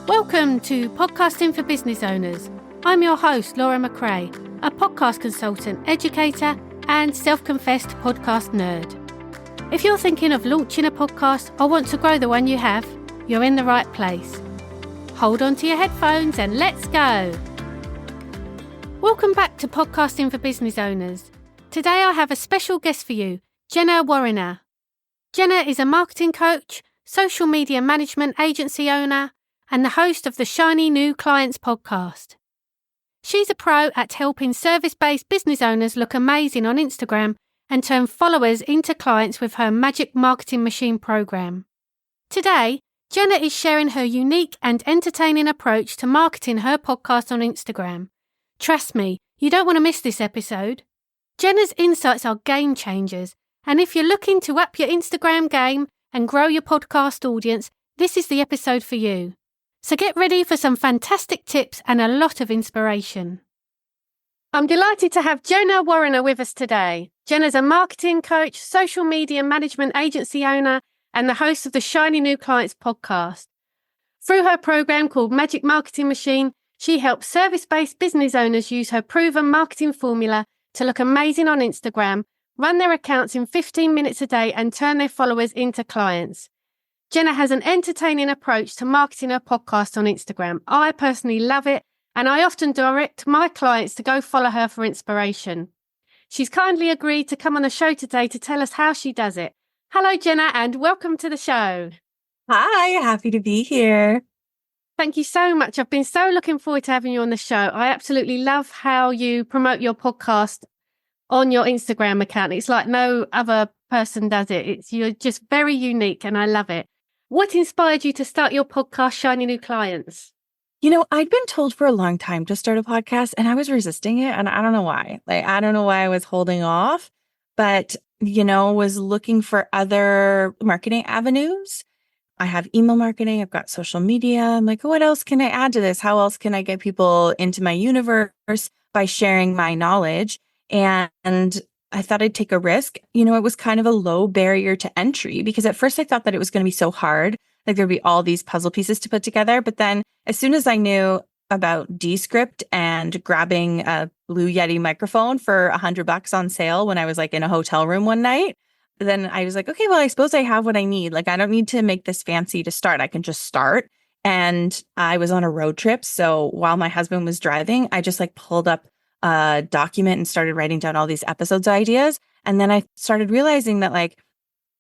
Welcome to Podcasting for Business Owners. I'm your host, Laura McRae, a podcast consultant, educator, and self-confessed podcast nerd. If you're thinking of launching a podcast or want to grow the one you have, you're in the right place. Hold on to your headphones and let's go. Welcome back to Podcasting for Business Owners. Today I have a special guest for you, Jenna Harding. Jenna is a marketing coach, social media management agency owner, and the host of the Shiny New Clients podcast. She's a pro at helping service-based business owners look amazing on Instagram and turn followers into clients with her Magic Marketing Machine program. Today, Jenna is sharing her unique and entertaining approach to marketing her podcast on Instagram. Trust me, you don't want to miss this episode. Jenna's insights are game changers, and if you're looking to up your Instagram game and grow your podcast audience, this is the episode for you. So get ready for some fantastic tips and a lot of inspiration. I'm delighted to have Jenna Harding with us today. Jenna's a marketing coach, social media management agency owner, and the host of the Shiny New Clients podcast. Through her program called Magic Marketing Machine, she helps service-based business owners use her proven marketing formula to look amazing on Instagram, run their accounts in 15 minutes a day, and turn their followers into clients. Jenna has an entertaining approach to marketing her podcast on Instagram. I personally love it, and I often direct my clients to go follow her for inspiration. She's kindly agreed to come on the show today to tell us how she does it. Hello, Jenna, and welcome to the show. Hi, happy to be here. Thank you so much. I've been so looking forward to having you on the show. I absolutely love how you promote your podcast on your Instagram account. It's like no other person does it. You're just very unique, and I love it. What inspired you to start your podcast, Shiny New Clients? I'd been told for a long time to start a podcast and I was resisting it. And I don't know why. I don't know why I was holding off, but, was looking for other marketing avenues. I have email marketing. I've got social media. I'm like, what else can I add to this? How else can I get people into my universe by sharing my knowledge? And I thought I'd take a risk. It was kind of a low barrier to entry because at first I thought that it was going to be so hard. Like there'd be all these puzzle pieces to put together. But then as soon as I knew about Descript and grabbing a Blue Yeti microphone for $100 on sale when I was in a hotel room one night, then I was like, okay, well, I suppose I have what I need. I don't need to make this fancy to start. I can just start. And I was on a road trip. So while my husband was driving, I just pulled up a document and started writing down all these episodes ideas. And then I started realizing that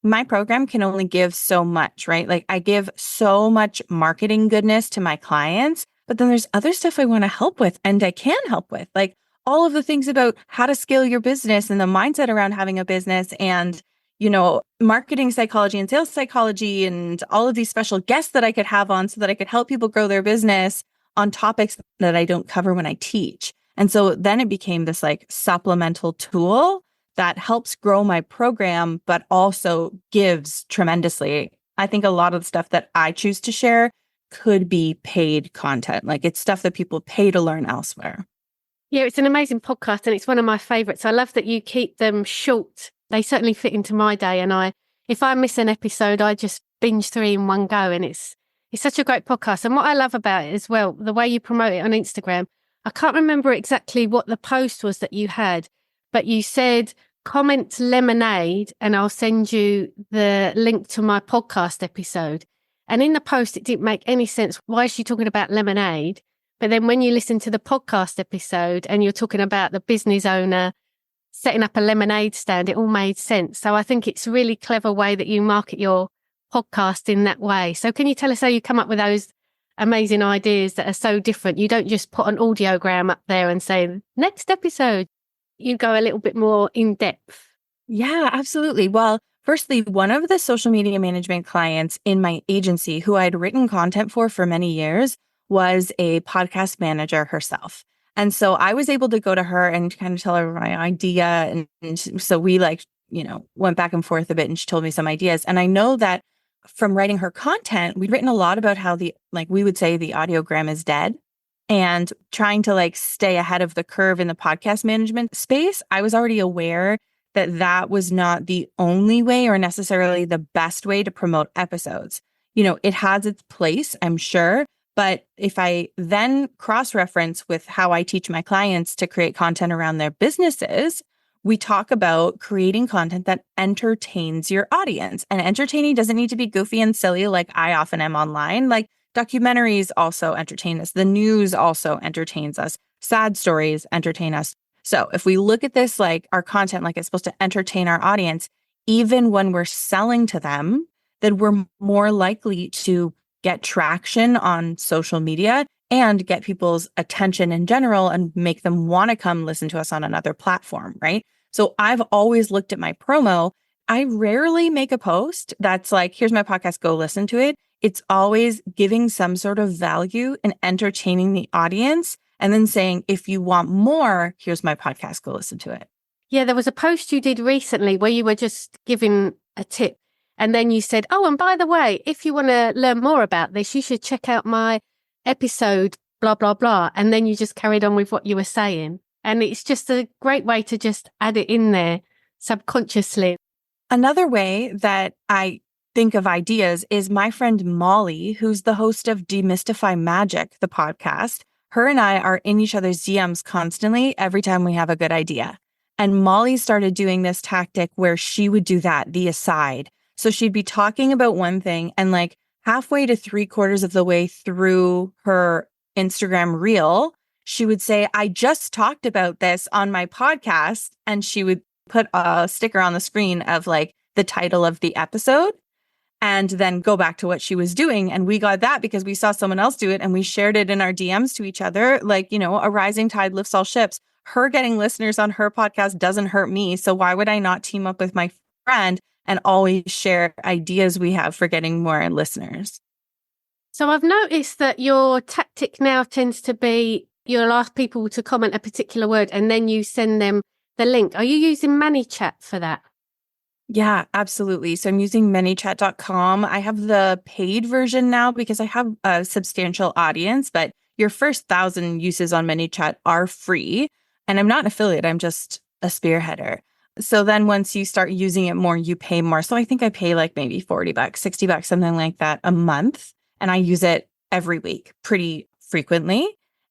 my program can only give so much, right? I give so much marketing goodness to my clients, but then there's other stuff I want to help with and I can help with, all of the things about how to scale your business and the mindset around having a business and, marketing psychology and sales psychology and all of these special guests that I could have on so that I could help people grow their business on topics that I don't cover when I teach. And so then it became this supplemental tool that helps grow my program, but also gives tremendously. I think a lot of the stuff that I choose to share could be paid content. It's stuff that people pay to learn elsewhere. Yeah, it's an amazing podcast and it's one of my favorites. I love that you keep them short. They certainly fit into my day. And if I miss an episode, I just binge 3 in one go. And it's such a great podcast. And what I love about it as well, the way you promote it on Instagram, I can't remember exactly what the post was that you had, but you said, comment lemonade and I'll send you the link to my podcast episode. And in the post, it didn't make any sense. Why is she talking about lemonade? But then when you listen to the podcast episode and you're talking about the business owner setting up a lemonade stand, it all made sense. So I think it's a really clever way that you market your podcast in that way. So can you tell us how you come up with those amazing ideas that are so different? You don't just put an audiogram up there and say, next episode. You go a little bit more in depth. Yeah, absolutely. Well, firstly, one of the social media management clients in my agency who I'd written content for many years was a podcast manager herself. And so I was able to go to her and kind of tell her my idea. And so we went back and forth a bit and she told me some ideas. And I know that from writing her content, we'd written a lot about how we would say the audiogram is dead. And trying to stay ahead of the curve in the podcast management space, I was already aware that was not the only way or necessarily the best way to promote episodes. It has its place, I'm sure, But if I then cross-reference with how I teach my clients to create content around their businesses, we talk about creating content that entertains your audience. And entertaining doesn't need to be goofy and silly like I often am online. Like documentaries also entertain us. The news also entertains us. Sad stories entertain us. So if we look at this like our content, like it's supposed to entertain our audience, even when we're selling to them, then we're more likely to get traction on social media and get people's attention in general and make them want to come listen to us on another platform, right? So I've always looked at my promo. I rarely make a post that's like, here's my podcast, go listen to it. It's always giving some sort of value and entertaining the audience and then saying, if you want more, here's my podcast, go listen to it. Yeah, there was a post you did recently where you were just giving a tip. And then you said, oh, and by the way, if you want to learn more about this, you should check out my episode, blah, blah, blah. And then you just carried on with what you were saying. And it's just a great way to just add it in there subconsciously. Another way that I think of ideas is my friend Molly, who's the host of Demystify Magic, the podcast. Her and I are in each other's DMs constantly every time we have a good idea. And Molly started doing this tactic where she would do that, the aside. So she'd be talking about one thing and like halfway to 3/4 of the way through her Instagram reel, she would say, I just talked about this on my podcast. And she would put a sticker on the screen of like the title of the episode and then go back to what she was doing. And we got that because we saw someone else do it and we shared it in our DMs to each other. Like, you know, a rising tide lifts all ships. Her getting listeners on her podcast doesn't hurt me. So why would I not team up with my friend and always share ideas we have for getting more listeners? So I've noticed that your tactic now tends to be you'll ask people to comment a particular word and then you send them the link. Are you using ManyChat for that? Yeah, absolutely. So I'm using manychat.com. I have the paid version now because I have a substantial audience, but your first 1,000 uses on ManyChat are free. And I'm not an affiliate, I'm just a spearheader. So then once you start using it more, you pay more. So I think I pay like maybe $40, $60, something like that a month. And I use it every week pretty frequently.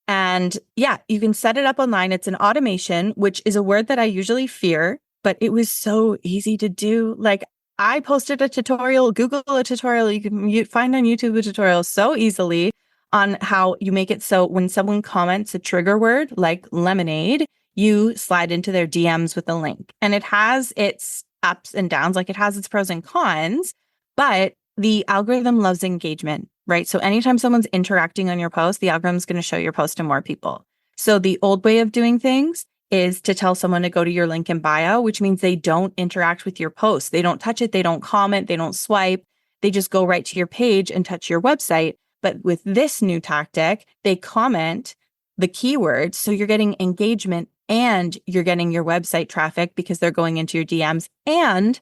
And yeah, you can set it up online. It's an automation, which is a word that I usually fear, but it was so easy to do. Like I posted a tutorial, Google a tutorial. You can find on YouTube a tutorial so easily on how you make it so when someone comments a trigger word like lemonade, you slide into their DMs with a link. And it has its ups and downs, like it has its pros and cons, but the algorithm loves engagement, right? So anytime someone's interacting on your post, the algorithm's going to show your post to more people. So the old way of doing things is to tell someone to go to your link in bio, which means they don't interact with your post. They don't touch it. They don't comment. They don't swipe. They just go right to your page and touch your website. But with this new tactic, they comment the keywords. So you're getting engagement and you're getting your website traffic because they're going into your DMs. And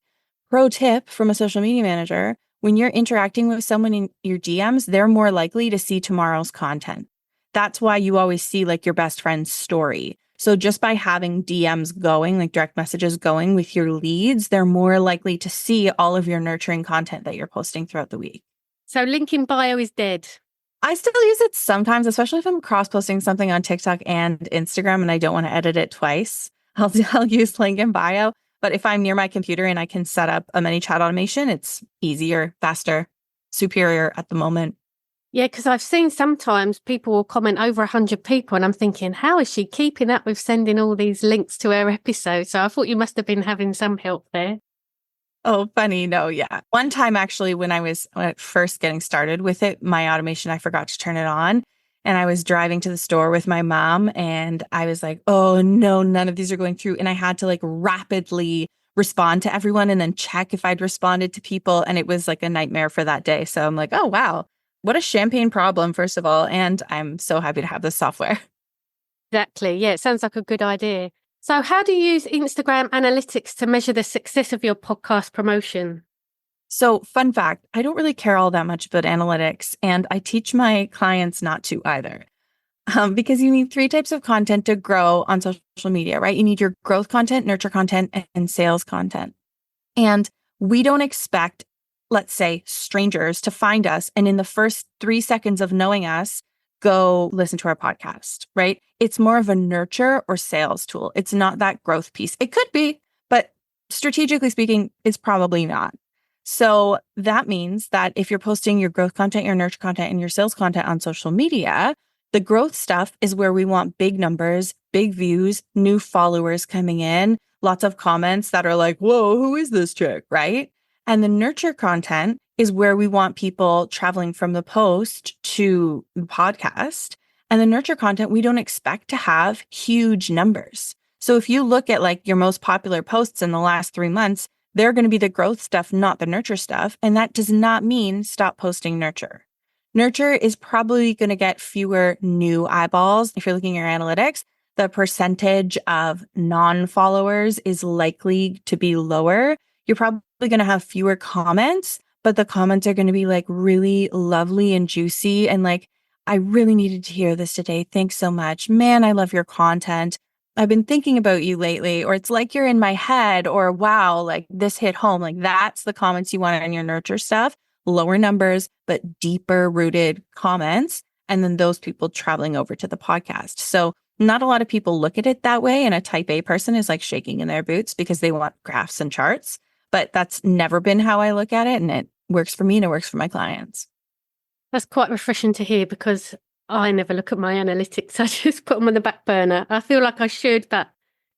pro tip from a social media manager, when you're interacting with someone in your DMs, they're more likely to see tomorrow's content. That's why you always see like your best friend's story. So just by having DMs going, like direct messages going with your leads, they're more likely to see all of your nurturing content that you're posting throughout the week. So link in bio is dead. I still use it sometimes, especially if I'm cross-posting something on TikTok and Instagram and I don't want to edit it twice. I'll use link in bio. But if I'm near my computer and I can set up a ManyChat automation, it's easier, faster, superior at the moment. Yeah, because I've seen sometimes people will comment over 100 people and I'm thinking, how is she keeping up with sending all these links to her episodes? So I thought you must have been having some help there. Oh, funny. No, yeah. One time, actually, when I was first getting started with it, my automation, I forgot to turn it on. And I was driving to the store with my mom and I was like, oh, no, none of these are going through. And I had to like rapidly respond to everyone and then check if I'd responded to people. And it was like a nightmare for that day. So I'm like, oh, wow, what a champagne problem, first of all. And I'm so happy to have this software. Exactly. Yeah, it sounds like a good idea. So how do you use Instagram analytics to measure the success of your podcast promotion? So fun fact, I don't really care all that much about analytics, and I teach my clients not to either. Because you need 3 types of content to grow on social media, right? You need your growth content, nurture content, and sales content. And we don't expect let's say, strangers to find us. And in the first 3 seconds of knowing us, go listen to our podcast, right? It's more of a nurture or sales tool. It's not that growth piece. It could be, but strategically speaking, it's probably not. So that means that if you're posting your growth content, your nurture content, and your sales content on social media, the growth stuff is where we want big numbers, big views, new followers coming in, lots of comments that are like, whoa, who is this chick, right? And the nurture content is where we want people traveling from the post to the podcast. And the nurture content, we don't expect to have huge numbers. So if you look at like your most popular posts in the last 3 months, they're going to be the growth stuff, not the nurture stuff. And that does not mean stop posting nurture. Nurture is probably going to get fewer new eyeballs. If you're looking at your analytics, the percentage of non-followers is likely to be lower. You're probably going to have fewer comments, but the comments are going to be like really lovely and juicy. And like, I really needed to hear this today. Thanks so much. Man, I love your content. I've been thinking about you lately, or it's like you're in my head, or wow, like this hit home. Like that's the comments you want on your nurture stuff. Lower numbers, but deeper rooted comments. And then those people traveling over to the podcast. So not a lot of people look at it that way. And a type A person is like shaking in their boots because they want graphs and charts. But that's never been how I look at it. And it works for me and it works for my clients. That's quite refreshing to hear because I never look at my analytics. I just put them on the back burner. I feel like I should, but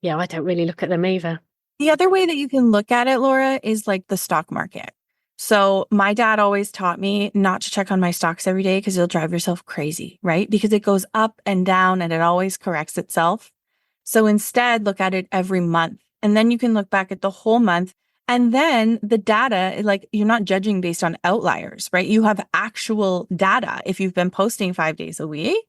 yeah, I don't really look at them either. The other way that you can look at it, Laura, is like the stock market. So my dad always taught me not to check on my stocks every day because you'll drive yourself crazy, right? Because it goes up and down and it always corrects itself. So instead, look at it every month. And then you can look back at the whole month. And then the data, like you're not judging based on outliers, right? You have actual data if you've been posting 5 days a week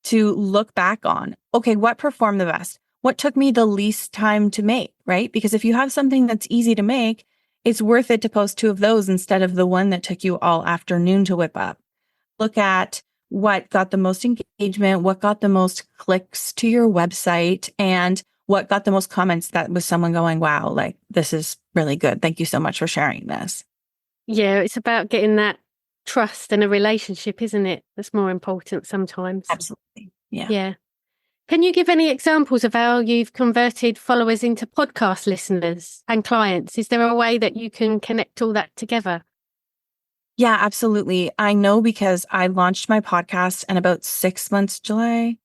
to look back on. Okay, what performed the best? What took me the least time to make, right? Because if you have something that's easy to make, it's worth it to post 2 of those instead of the one that took you all afternoon to whip up. Look at what got the most engagement, what got the most clicks to your website, and what got the most comments that was someone going, wow, like this is really good. Thank you so much for sharing this. Yeah, it's about getting that trust and a relationship, isn't it? That's more important sometimes. Absolutely. Yeah. Yeah. Can you give any examples of how you've converted followers into podcast listeners and clients? Is there a way that you can connect all that together? Yeah, absolutely. I know because I launched my podcast and about 6 months, July,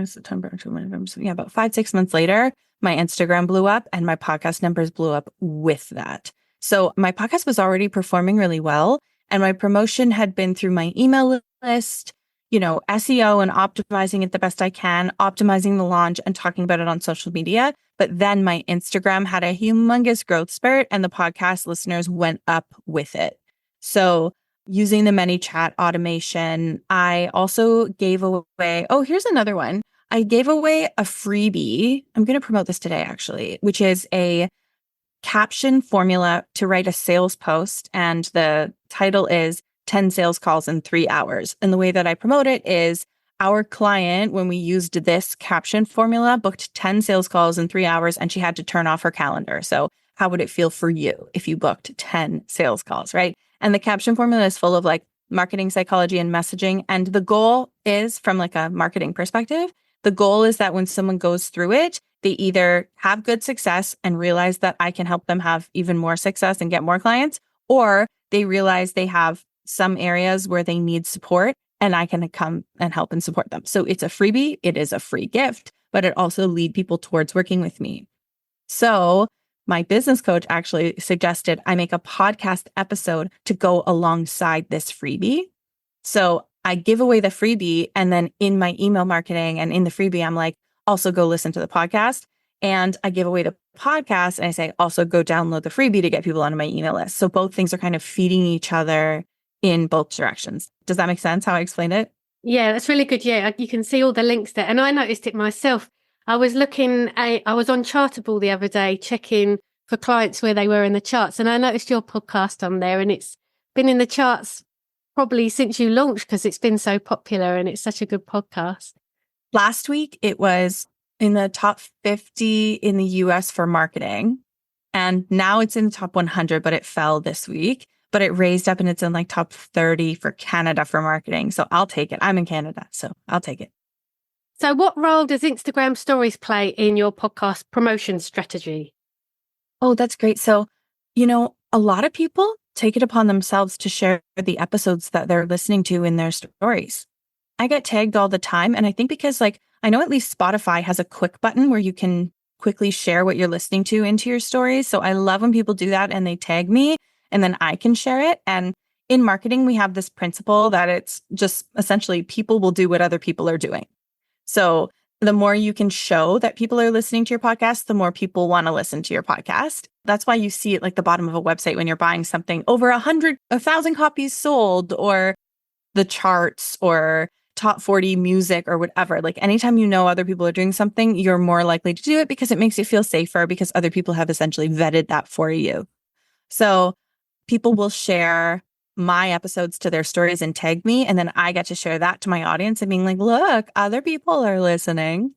September, October, November. So yeah, about 5, 6 months later, my Instagram blew up and my podcast numbers blew up with that. So my podcast was already performing really well. And my promotion had been through my email list, SEO and optimizing it the best I can, optimizing the launch and talking about it on social media. But then my Instagram had a humongous growth spurt and the podcast listeners went up with it. So using the ManyChat automation, I also gave away, here's another one. I gave away a freebie. I'm going to promote this today, actually, which is a caption formula to write a sales post. And the title is 10 sales calls in 3 hours. And the way that I promote it is our client, when we used this caption formula, booked 10 sales calls in 3 hours and she had to turn off her calendar. So how would it feel for you if you booked 10 sales calls, right? And the caption formula is full of like marketing psychology and messaging. And the goal is, from like a marketing perspective, the goal is that when someone goes through it, they either have good success and realize that I can help them have even more success and get more clients, or they realize they have some areas where they need support and I can come and help and support them. So it's a freebie. It is a free gift, but it also lead people towards working with me. So my business coach actually suggested I make a podcast episode to go alongside this freebie. So I give away the freebie, and then in my email marketing and in the freebie, I'm like, also go listen to the podcast. And I give away the podcast and I say, also go download the freebie to get people onto my email list. So both things are kind of feeding each other in both directions. Does that make sense how I explained it? Yeah, that's really good. Yeah, you can see all the links there. And I noticed it myself. I was on Chartable the other day, checking for clients where they were in the charts. And I noticed your podcast on there, and it's been in the charts probably since you launched because it's been so popular and it's such a good podcast. Last week, it was in the top 50 in the US for marketing. And now it's in the top 100, but it fell this week. but it raised up and it's in like top 30 for Canada for marketing. So I'll take it. I'm in Canada, so I'll take it. So what role does Instagram stories play in your podcast promotion strategy? Oh, that's great. So, a lot of people take it upon themselves to share the episodes that they're listening to in their stories. I get tagged all the time. And I think because I know at least Spotify has a quick button where you can quickly share what you're listening to into your stories. So I love when people do that and they tag me and then I can share it. And in marketing, we have this principle that it's just essentially people will do what other people are doing. So the more you can show that people are listening to your podcast, the more people want to listen to your podcast. That's why you see it like the bottom of a website when you're buying something over 1,000 copies sold, or the charts or top 40 music or whatever. Like anytime other people are doing something, you're more likely to do it because it makes you feel safer because other people have essentially vetted that for you. So people will share my episodes to their stories and tag me. And then I get to share that to my audience and being like, look, other people are listening.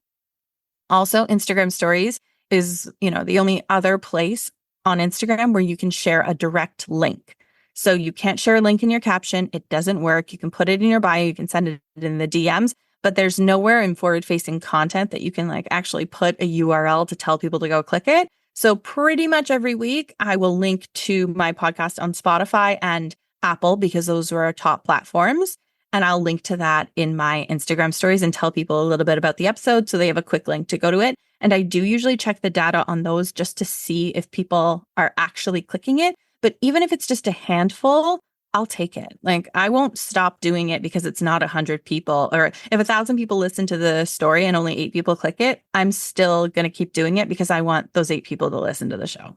Also, Instagram stories is, the only other place on Instagram where you can share a direct link. So you can't share a link in your caption. It doesn't work. You can put it in your bio. You can send it in the DMs, but there's nowhere in forward facing content that you can actually put a URL to tell people to go click it. So pretty much every week I will link to my podcast on Spotify and Apple because those were our top platforms. And I'll link to that in my Instagram stories and tell people a little bit about the episode so they have a quick link to go to it. And I do usually check the data on those just to see if people are actually clicking it. But even if it's just a handful, I'll take it. I won't stop doing it because it's not 100 people, or if 1,000 people listen to the story and only 8 people click it, I'm still going to keep doing it because I want those 8 people to listen to the show.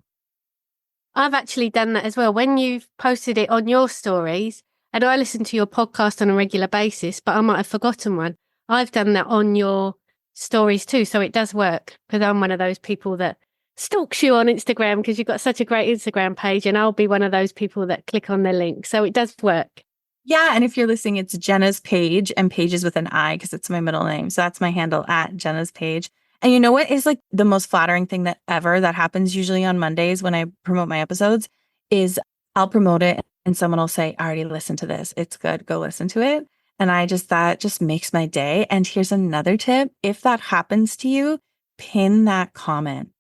I've actually done that as well. When you've posted it on your stories, and I listen to your podcast on a regular basis, but I might have forgotten one. I've done that on your stories too. So it does work because I'm one of those people that stalks you on Instagram because you've got such a great Instagram page, and I'll be one of those people that click on the link. So it does work. Yeah. And if you're listening, it's Jenna's Page, and Page is with an I because it's my middle name. So that's my handle, at Jenna's Page. And you know what is the most flattering thing that happens usually on Mondays when I promote my episodes is I'll promote it and someone will say, I already listened to this. It's good. Go listen to it. And that just makes my day. And here's another tip. If that happens to you, pin that comment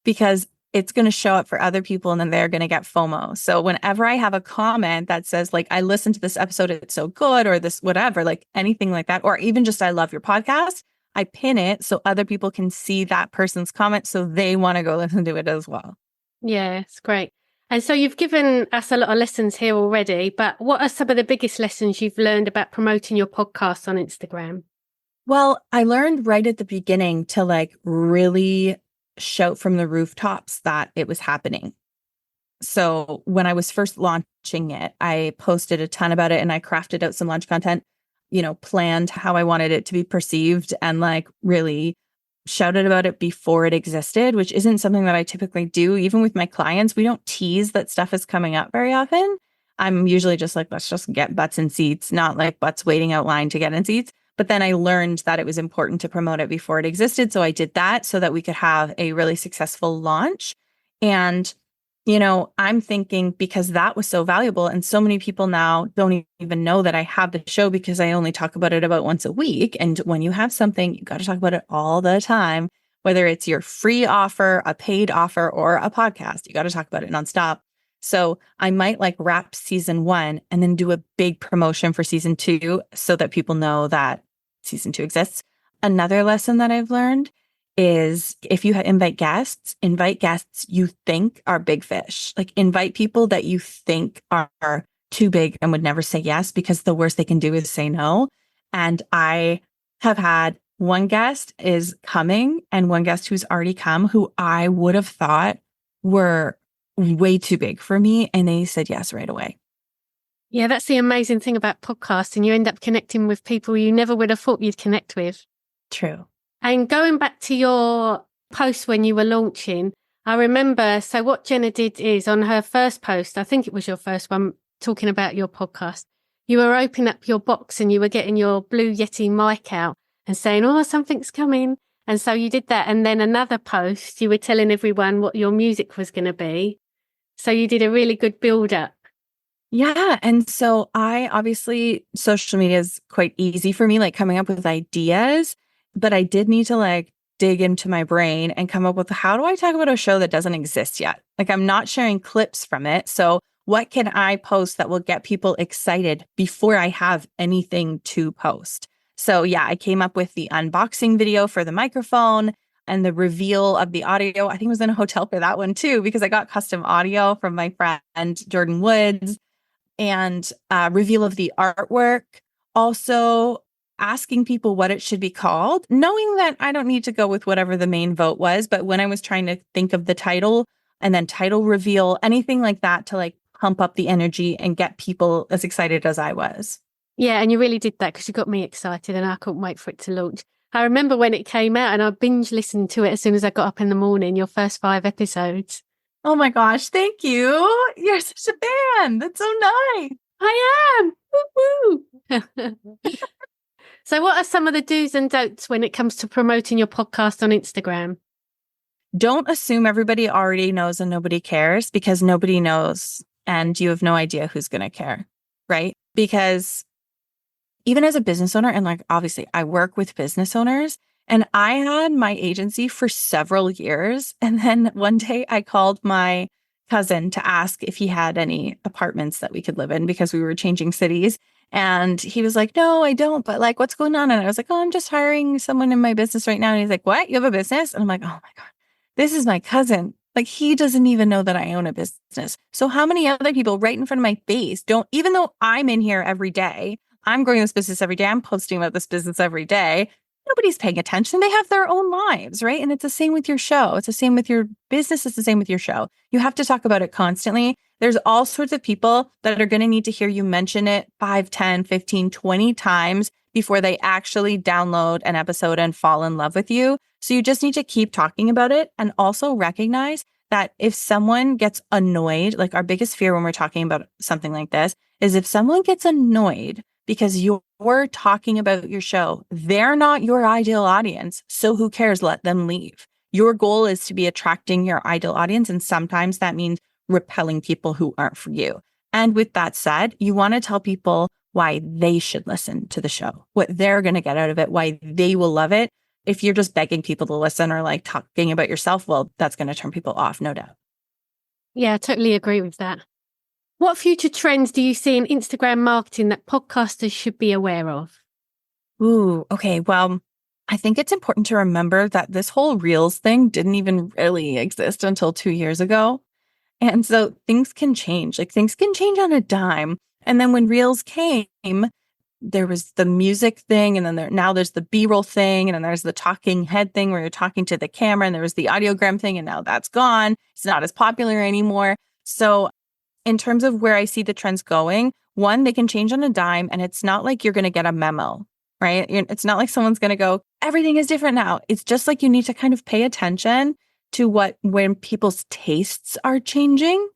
because it's going to show up for other people and then they're going to get FOMO. So whenever I have a comment that says I listened to this episode, it's so good, or this, whatever, anything like that, or even just, I love your podcast, I pin it so other people can see that person's comment. So they want to go listen to it as well. Yeah, it's great. And so you've given us a lot of lessons here already, but what are some of the biggest lessons you've learned about promoting your podcast on Instagram? Well, I learned right at the beginning to really shout from the rooftops that it was happening. So when I was first launching it, I posted a ton about it and I crafted out some launch content, planned how I wanted it to be perceived and really shouted about it before it existed, which isn't something that I typically do. Even with my clients, we don't tease that stuff is coming up very often. I'm usually just let's just get butts in seats, not butts waiting out line to get in seats. But then I learned that it was important to promote it before it existed. So I did that so that we could have a really successful launch. And, I'm thinking because that was so valuable and so many people now don't even know that I have the show because I only talk about it about once a week. And when you have something, you got to talk about it all the time, whether it's your free offer, a paid offer, or a podcast, you got to talk about it nonstop. So I might wrap season 1 and then do a big promotion for season 2 so that people know that season 2 exists. Another lesson that I've learned is if you invite guests you think are big fish. Invite people that you think are too big and would never say yes, because the worst they can do is say no. And I have had one guest is coming and one guest who's already come who I would have thought were way too big for me. And they said yes right away. Yeah, that's the amazing thing about podcasting. You end up connecting with people you never would have thought you'd connect with. True. And going back to your post when you were launching, I remember, so what Jenna did is on her first post, I think it was your first one, talking about your podcast, you were opening up your box and you were getting your Blue Yeti mic out and saying, oh, something's coming. And so you did that. And then another post, you were telling everyone what your music was going to be. So you did a really good build up. Yeah. And so I obviously, social media is quite easy for me, like coming up with ideas, but I did need to like dig into my brain and come up with how do I talk about a show that doesn't exist yet? Like I'm not sharing clips from it. So what can I post that will get people excited before I have anything to post? So yeah, I came up with the unboxing video for the microphone and the reveal of the audio. I think I was in a hotel for that one too, because I got custom audio from my friend Jordan Woods and reveal of the artwork. Also, asking people what it should be called, knowing that I don't need to go with whatever the main vote was. But when I was trying to think of the title and then title reveal, anything like that to like pump up the energy and get people as excited as I was. Yeah, and you really did that because you got me excited and I couldn't wait for it to launch. I remember when it came out and I binge listened to it as soon as I got up in the morning, your first 5 episodes. Oh my gosh, thank you. You're such a fan. That's so nice. I am. Woo-woo. So what are some of the do's and don'ts when it comes to promoting your podcast on Instagram? Don't assume everybody already knows and nobody cares, because nobody knows and you have no idea who's going to care, right? Because even as a business owner, and like obviously I work with business owners, and I had my agency for several years. And then one day I called my cousin to ask if he had any apartments that we could live in because we were changing cities. And he was like, no, I don't. But like, what's going on? And I was like, oh, I'm just hiring someone in my business right now. And he's like, what? You have a business? And I'm like, oh my God, this is my cousin. Like, he doesn't even know that I own a business. So how many other people right in front of my face don't, even though I'm in here every day, I'm growing this business every day, I'm posting about this business every day, nobody's paying attention. They have their own lives, right? And it's the same with your show. It's the same with your business. It's the same with your show. You have to talk about it constantly. There's all sorts of people that are going to need to hear you mention it 5, 10, 15, 20 times before they actually download an episode and fall in love with you. So you just need to keep talking about it and also recognize that if someone gets annoyed, like our biggest fear when we're talking about something like this is if someone gets annoyed because you're talking about your show, they're not your ideal audience. So who cares? Let them leave. Your goal is to be attracting your ideal audience. And sometimes that means repelling people who aren't for you. And with that said, you want to tell people why they should listen to the show, what they're going to get out of it, why they will love it. If you're just begging people to listen or like talking about yourself, well, that's going to turn people off, no doubt. Yeah, I totally agree with that. What future trends do you see in Instagram marketing that podcasters should be aware of? Ooh, okay. Well, I think it's important to remember that this whole Reels thing didn't even really exist until 2 years ago. And so things can change, like things can change on a dime. And then when Reels came, there was the music thing. And then now there's the B-roll thing. And then there's the talking head thing where you're talking to the camera. And there was the audiogram thing. And now that's gone. It's not as popular anymore. So in terms of where I see the trends going, one, they can change on a dime. And it's not like you're going to get a memo, right? It's not like someone's going to go, everything is different now. It's just like you need to kind of pay attention to when people's tastes are changing.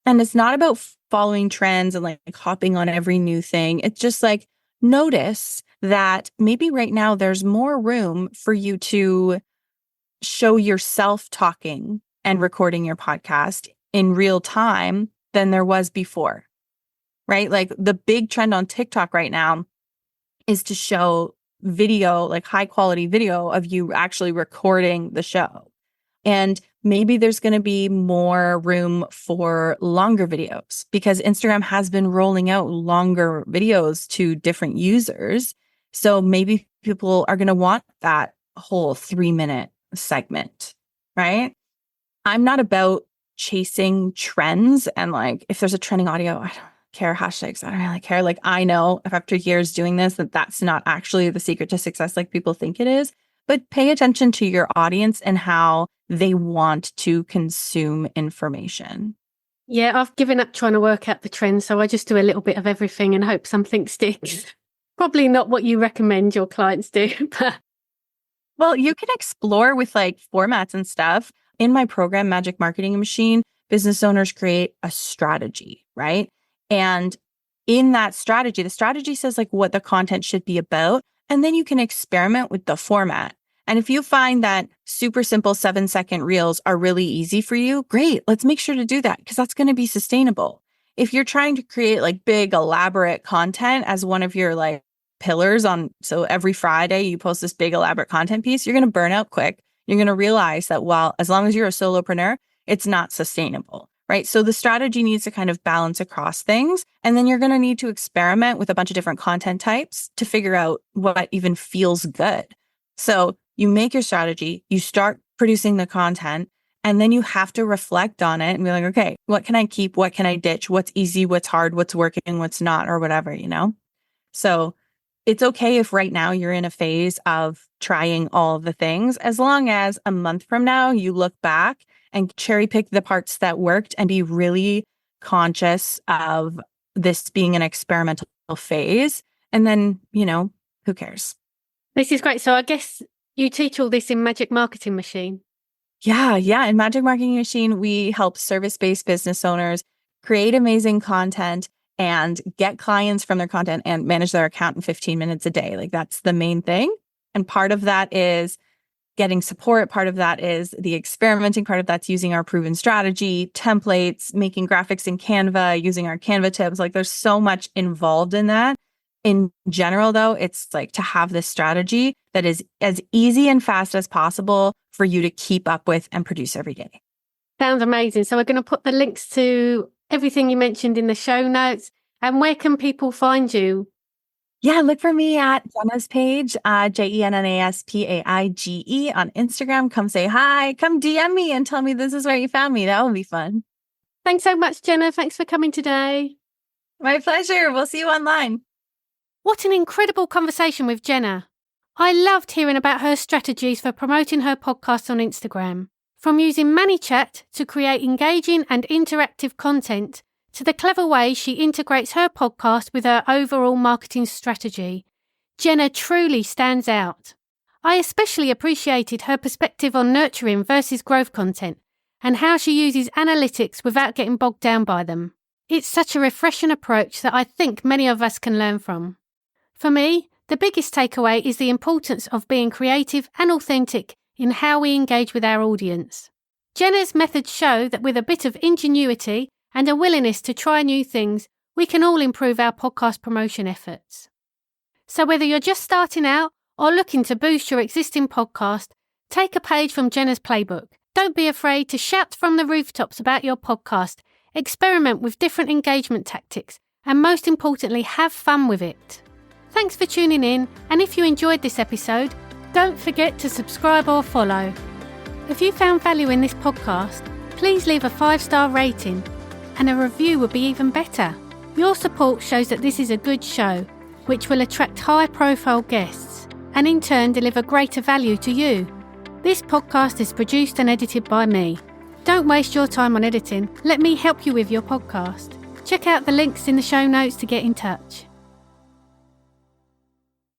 And it's not about following trends and like hopping on every new thing. It's just like notice that maybe right now there's more room for you to show yourself talking and recording your podcast in real time than there was before, right? Like the big trend on TikTok right now is to show video, like high quality video of you actually recording the show. And maybe there's going to be more room for longer videos because Instagram has been rolling out longer videos to different users. So maybe people are going to want that whole 3-minute segment, right? I'm not about chasing trends and like if there's a trending audio, I don't care, hashtags, I don't really care. Like I know if after years doing this that that's not actually the secret to success like people think it is. But pay attention to your audience and how they want to consume information. Yeah, I've given up trying to work out the trends, so I just do a little bit of everything and hope something sticks. Probably not what you recommend your clients do, but Well, you can explore with like formats and stuff. In my program, Magic Marketing Machine, business owners create a strategy, right? And in that strategy, the strategy says like what the content should be about. And then you can experiment with the format. And if you find that super simple 7-second reels are really easy for you, great. Let's make sure to do that because that's going to be sustainable. if you're trying to create like big, elaborate content as one of your like pillars so every Friday you post this big, elaborate content piece, you're going to burn out quick. You're going to realize that as long as you're a solopreneur, it's not sustainable, right? So the strategy needs to kind of balance across things. And then you're going to need to experiment with a bunch of different content types to figure out what even feels good. So you make your strategy, you start producing the content, and then you have to reflect on it and be like, okay, what can I keep? What can I ditch? What's easy? What's hard? What's working? What's not? Or whatever, So it's okay if right now you're in a phase of trying all the things, as long as a month from now you look back and cherry pick the parts that worked and be really conscious of this being an experimental phase. And then, who cares? This is great. So I guess you teach all this in Magic Marketing Machine. Yeah. In Magic Marketing Machine, we help service-based business owners create amazing content and get clients from their content and manage their account in 15 minutes a day. Like that's the main thing. And part of that is getting support. Part of that is the experimenting. Part of that's using our proven strategy, templates, making graphics in Canva, using our Canva tips. Like there's so much involved in that. In general, though, it's like to have this strategy that is as easy and fast as possible for you to keep up with and produce every day. Sounds amazing. So we're going to put the links to everything you mentioned in the show notes. And where can people find you? Yeah, look for me at Jenna's page, JennaSpaige on Instagram. Come say hi. Come DM me and tell me this is where you found me. That would be fun. Thanks so much, Jenna. Thanks for coming today. My pleasure. We'll see you online. What an incredible conversation with Jenna. I loved hearing about her strategies for promoting her podcast on Instagram. From using ManyChat to create engaging and interactive content, to the clever way she integrates her podcast with her overall marketing strategy, Jenna truly stands out. I especially appreciated her perspective on nurturing versus growth content and how she uses analytics without getting bogged down by them. It's such a refreshing approach that I think many of us can learn from. For me, the biggest takeaway is the importance of being creative and authentic in how we engage with our audience. Jenna's methods show that with a bit of ingenuity and a willingness to try new things, we can all improve our podcast promotion efforts. So whether you're just starting out or looking to boost your existing podcast, take a page from Jenna's playbook. Don't be afraid to shout from the rooftops about your podcast, experiment with different engagement tactics, and most importantly, have fun with it. Thanks for tuning in, and if you enjoyed this episode, don't forget to subscribe or follow. If you found value in this podcast, please leave a 5-star rating, and a review would be even better. Your support shows that this is a good show, which will attract high-profile guests, and in turn deliver greater value to you. This podcast is produced and edited by me. Don't waste your time on editing. Let me help you with your podcast. Check out the links in the show notes to get in touch.